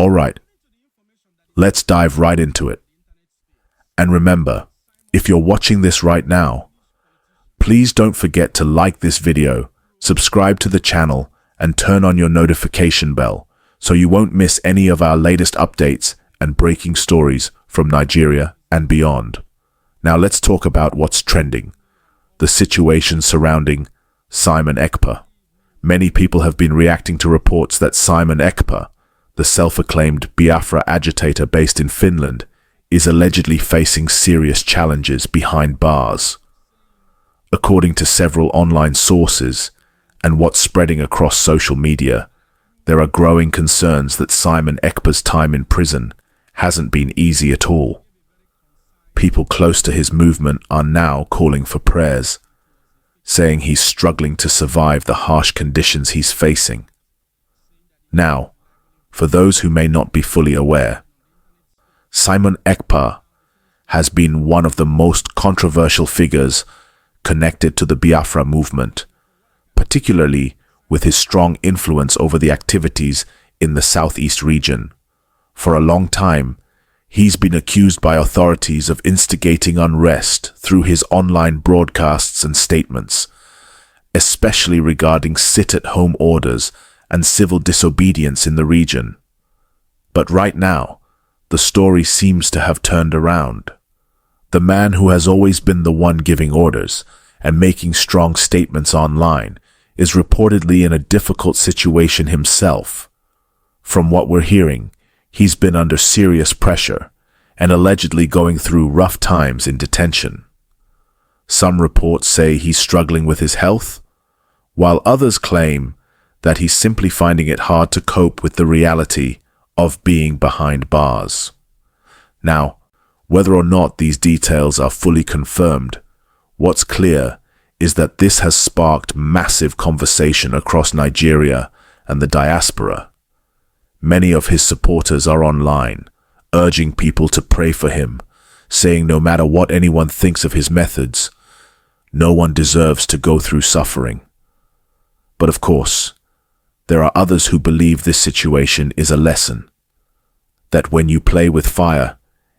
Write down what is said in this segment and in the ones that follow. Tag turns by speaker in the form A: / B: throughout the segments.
A: Alright, let's dive right into it. And remember, if you're watching this right now, please don't forget to like this video, subscribe to the channel, and turn on your notification bell so you won't miss any of our latest updates and breaking stories from Nigeria and beyond. Now let's talk about what's trending, the situation surrounding Simon Ekpa. Many people have been reacting to reports that Simon Ekpa, the self-acclaimed Biafra agitator based in Finland, is allegedly facing serious challenges behind bars. According to several online sources and what's spreading across social media, there are growing concerns that Simon Ekpa's time in prison hasn't been easy at all. People close to his movement are now calling for prayers, saying he's struggling to survive the harsh conditions he's facing. Now, for those who may not be fully aware, Simon Ekpa has been one of the most controversial figures connected to the Biafra movement, particularly with his strong influence over the activities in the southeast region. For a long time, he's been accused by authorities of instigating unrest through his online broadcasts and statements, especially regarding sit-at-home orders and civil disobedience in the region. But right now, the story seems to have turned around. The man who has always been the one giving orders and making strong statements online is reportedly in a difficult situation himself. From what we're hearing, he's been under serious pressure and allegedly going through rough times in detention. Some reports say he's struggling with his health, while others claim that he's simply finding it hard to cope with the reality of being behind bars. Now, whether or not these details are fully confirmed, what's clear is that this has sparked massive conversation across Nigeria and the diaspora. Many of his supporters are online, urging people to pray for him, saying no matter what anyone thinks of his methods, no one deserves to go through suffering. But of course, there are others who believe this situation is a lesson, that when you play with fire,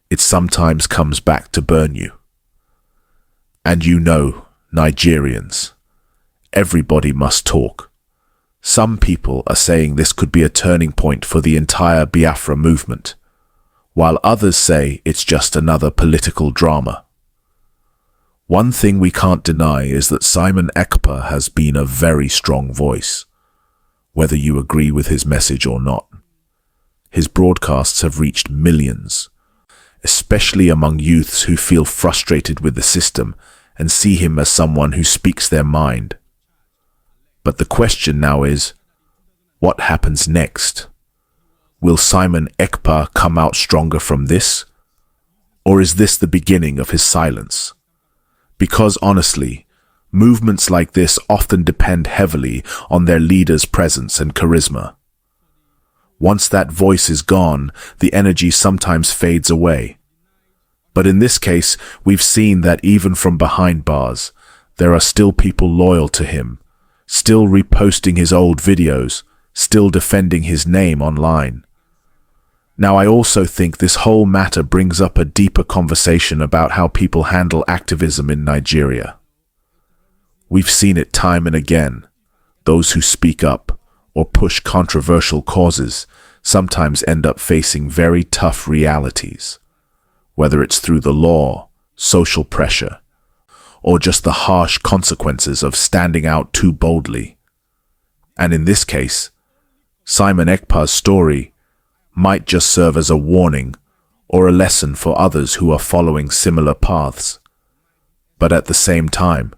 A: it sometimes comes back to burn you. And you know, Nigerians, everybody must talk. Some people are saying this could be a turning point for the entire Biafra movement, while others say it's just another political drama. One thing we can't deny is that Simon Ekpa has been a very strong voice, whether you agree with his message or not. His broadcasts have reached millions, especially among youths who feel frustrated with the system and see him as someone who speaks their mind. But the question now is, what happens next? Will Simon Ekpa come out stronger from this? Or is this the beginning of his silence? Because honestly, movements like this often depend heavily on their leaders' presence and charisma. Once that voice is gone, the energy sometimes fades away. But in this case, we've seen that even from behind bars, there are still people loyal to him, still reposting his old videos, still defending his name online. Now, I also think this whole matter brings up a deeper conversation about how people handle activism in Nigeria. We've seen it time and again. Those who speak up or push controversial causes sometimes end up facing very tough realities, whether it's through the law, social pressure, or just the harsh consequences of standing out too boldly. And in this case, Simon Ekpa's story might just serve as a warning or a lesson for others who are following similar paths. But at the same time,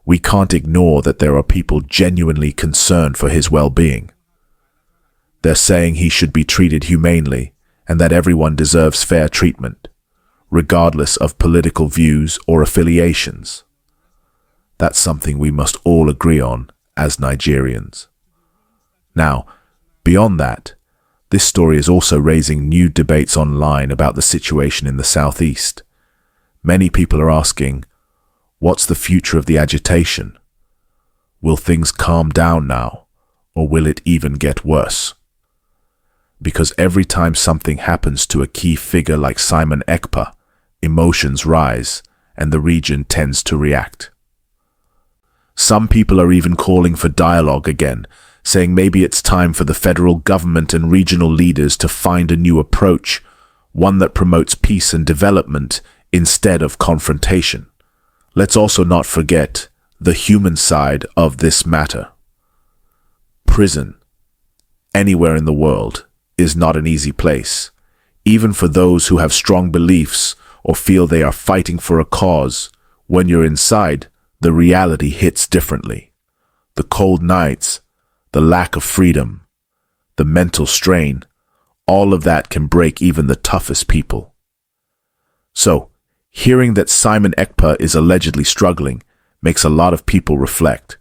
A: we can't ignore that there are people genuinely concerned for his well-being. They're saying he should be treated humanely and that everyone deserves fair treatment, regardless of political views or affiliations. That's something we must all agree on as Nigerians. Now, beyond that, this story is also raising new debates online about the situation in the southeast. Many people are asking, what's the future of the agitation? Will things calm down now, or will it even get worse? because every time something happens to a key figure like Simon Ekpa, emotions rise and the region tends to react. Some people are even calling for dialogue again, saying maybe it's time for the federal government and regional leaders to find a new approach, one that promotes peace and development instead of confrontation. Let's also not forget the human side of this matter. Prison, anywhere in the world, is not an easy place, even for those who have strong beliefs or feel they are fighting for a cause. When you're inside, the reality hits differently. The cold nights, the lack of freedom, the mental strain, all of that can break even the toughest people. So, hearing that Simon Ekpa is allegedly struggling makes a lot of people reflect.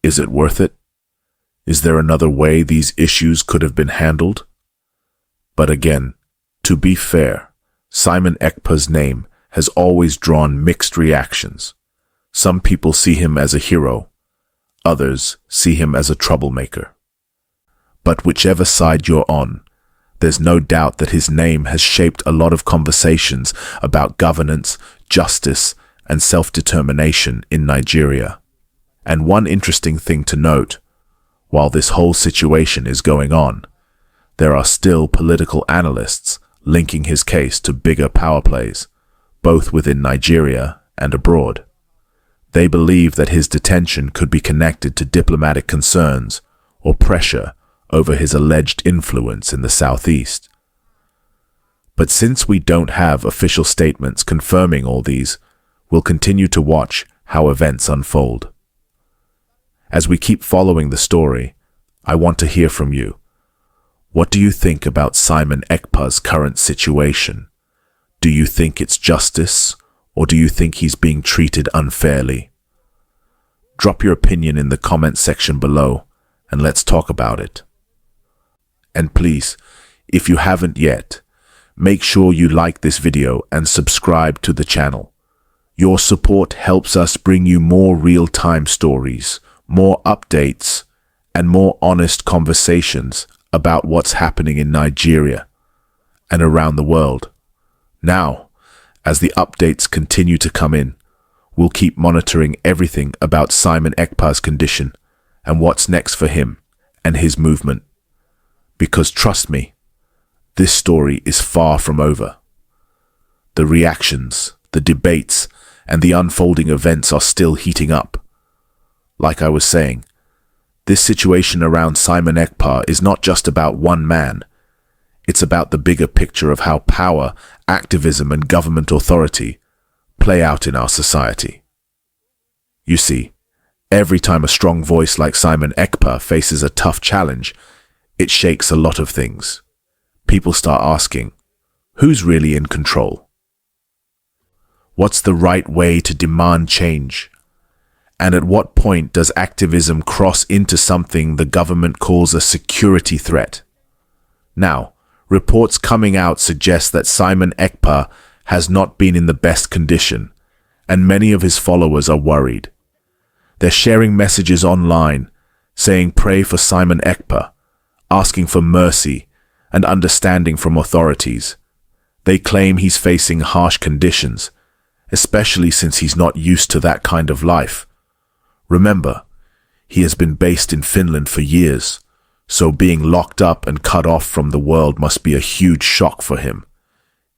A: Is it worth it? Is there another way these issues could have been handled? But again, to be fair, Simon Ekpa's name has always drawn mixed reactions. Some people see him as a hero, others see him as a troublemaker. But whichever side you're on, there's no doubt that his name has shaped a lot of conversations about governance, justice, and self-determination in Nigeria. And one interesting thing to note, while this whole situation is going on, there are still political analysts linking his case to bigger power plays, both within Nigeria and abroad. They believe that his detention could be connected to diplomatic concerns or pressure over his alleged influence in the southeast. But since we don't have official statements confirming all these, we'll continue to watch how events unfold. As we keep following the story, I want to hear from you. What do you think about Simon Ekpa's current situation? Do you think it's justice, or do you think he's being treated unfairly? Drop your opinion in the comment section below, and let's talk about it. And please, if you haven't yet, make sure you like this video and subscribe to the channel. Your support helps us bring you more real-time stories, more updates, and more honest conversations about what's happening in Nigeria and around the world. Now, as the updates continue to come in, we'll keep monitoring everything about Simon Ekpa's condition and what's next for him and his movement. Because trust me, this story is far from over. The reactions, the debates, and the unfolding events are still heating up. Like I was saying, this situation around Simon Ekpa is not just about one man. It's about the bigger picture of how power, activism, and government authority play out in our society. You see, every time a strong voice like Simon Ekpa faces a tough challenge, it shakes a lot of things. People start asking, who's really in control? What's the right way to demand change? And at what point does activism cross into something the government calls a security threat? Now, reports coming out suggest that Simon Ekpa has not been in the best condition, and many of his followers are worried. They're sharing messages online, saying pray for Simon Ekpa, asking for mercy and understanding from authorities. They claim he's facing harsh conditions, especially since he's not used to that kind of life. Remember, he has been based in Finland for years, so being locked up and cut off from the world must be a huge shock for him.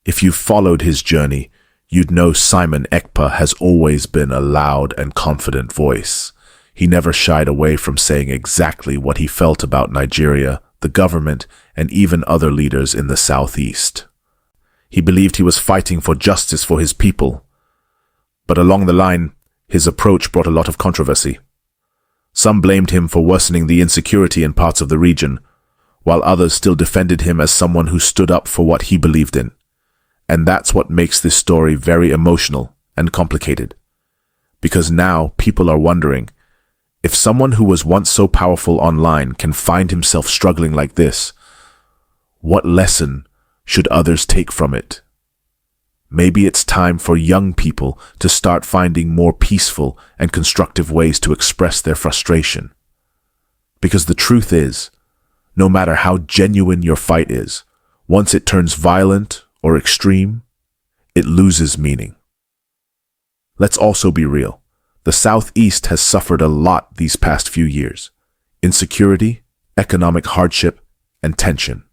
A: If you've followed his journey, you'd know Simon Ekpa has always been a loud and confident voice. He never shied away from saying exactly what he felt about Nigeria, the government, and even other leaders in the southeast. He believed he was fighting for justice for his people. But along the line, his approach brought a lot of controversy. Some blamed him for worsening the insecurity in parts of the region, while others still defended him as someone who stood up for what he believed in. And that's what makes this story very emotional and complicated. Because now people are wondering, if someone who was once so powerful online can find himself struggling like this, what lesson should others take from it? Maybe it's time for young people to start finding more peaceful and constructive ways to express their frustration. Because the truth is, no matter how genuine your fight is, once it turns violent or extreme, it loses meaning. Let's also be real. The Southeast has suffered a lot these past few years. Insecurity, economic hardship, and tension.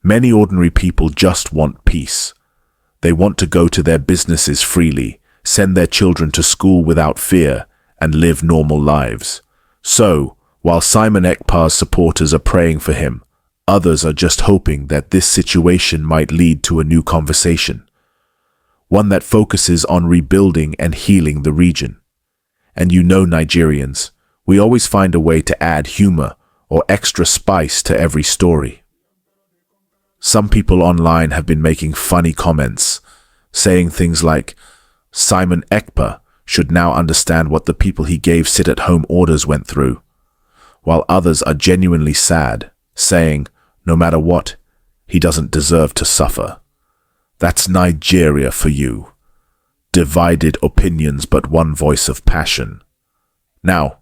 A: Many ordinary people just want peace. They want to go to their businesses freely, send their children to school without fear, and live normal lives. So, while Simon Ekpa's supporters are praying for him, others are just hoping that this situation might lead to a new conversation. One that focuses on rebuilding and healing the region. And you know, Nigerians, we always find a way to add humor or extra spice to every story. Some people online have been making funny comments, saying things like, Simon Ekpa should now understand what the people he gave sit-at-home orders went through, while others are genuinely sad, saying, no matter what, he doesn't deserve to suffer. That's Nigeria for you. Divided opinions but one voice of passion. Now,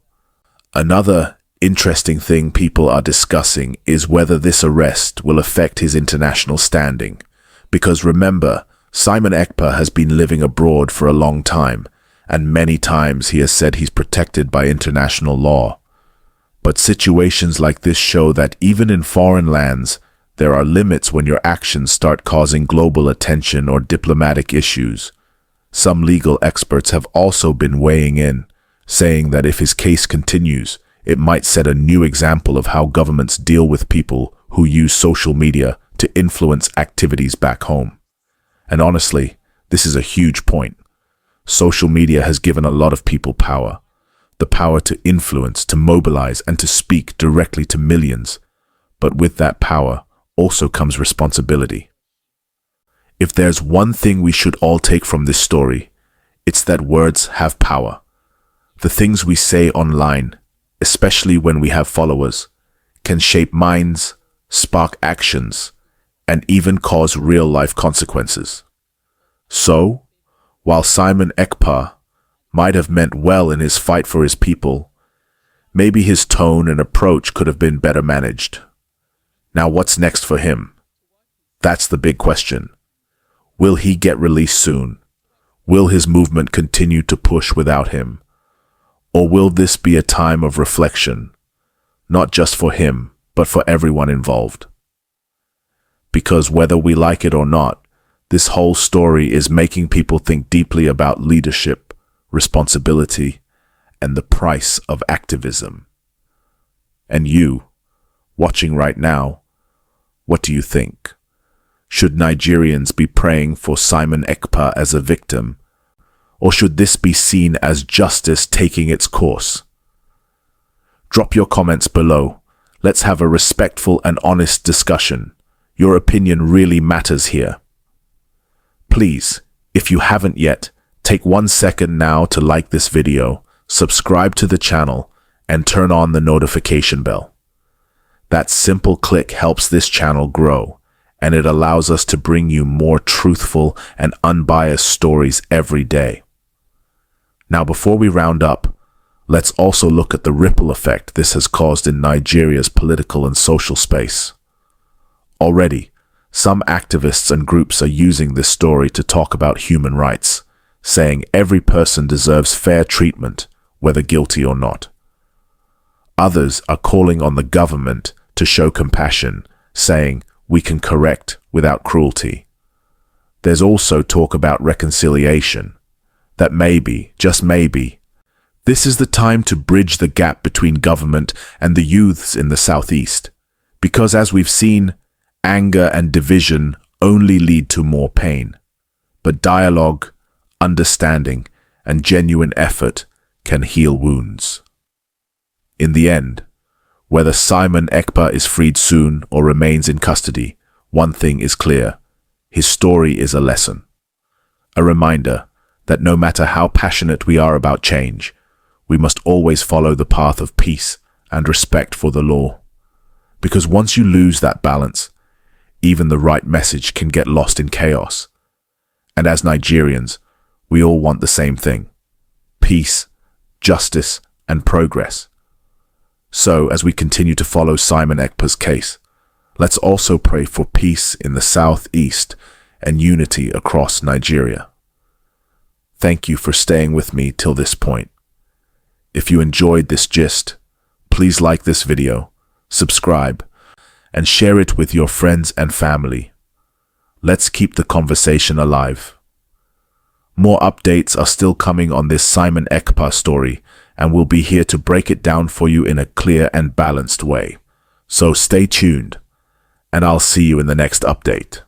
A: another interesting thing people are discussing is whether this arrest will affect his international standing. Because remember, Simon Ekpa has been living abroad for a long time, and many times he has said he's protected by international law. But situations like this show that even in foreign lands, there are limits when your actions start causing global attention or diplomatic issues. Some legal experts have also been weighing in, saying that if his case continues, it might set a new example of how governments deal with people who use social media to influence activities back home. And honestly, this is a huge point. Social media has given a lot of people power. The power to influence, to mobilize, and to speak directly to millions. But with that power also comes responsibility. If there's one thing we should all take from this story, it's that words have power. The things we say online, especially when we have followers, can shape minds, spark actions, and even cause real-life consequences. So, while Simon Ekpa might have meant well in his fight for his people, maybe his tone and approach could have been better managed. Now what's next for him? That's the big question. Will he get released soon? Will his movement continue to push without him? Or will this be a time of reflection, not just for him, but for everyone involved? Because whether we like it or not, this whole story is making people think deeply about leadership, responsibility, and the price of activism. And you, watching right now, what do you think? Should Nigerians be praying for Simon Ekpa as a victim, or should this be seen as justice taking its course? Drop your comments below. Let's have a respectful and honest discussion. Your opinion really matters here. Please, if you haven't yet, take 1 second now to like this video, subscribe to the channel, and turn on the notification bell. That simple click helps this channel grow, and it allows us to bring you more truthful and unbiased stories every day. Now, before we round up, let's also look at the ripple effect this has caused in Nigeria's political and social space. Already, some activists and groups are using this story to talk about human rights, saying every person deserves fair treatment, whether guilty or not. Others are calling on the government to show compassion, saying we can correct without cruelty. There's also talk about reconciliation, that maybe, just maybe, this is the time to bridge the gap between government and the youths in the Southeast, because as we've seen, anger and division only lead to more pain. But dialogue, understanding, and genuine effort can heal wounds. In the end, whether Simon Ekpa is freed soon or remains in custody, one thing is clear. His story is a lesson. A reminder that no matter how passionate we are about change, we must always follow the path of peace and respect for the law. Because once you lose that balance, even the right message can get lost in chaos. And as Nigerians, we all want the same thing: peace, justice, and progress. So, as we continue to follow Simon Ekpa's case, let's also pray for peace in the southeast and unity across Nigeria. Thank you for staying with me till this point. If you enjoyed this gist, please like this video, subscribe, and share it with your friends and family. Let's keep the conversation alive. More updates are still coming on this Simon Ekpa story, and we'll be here to break it down for you in a clear and balanced way. So stay tuned, and I'll see you in the next update.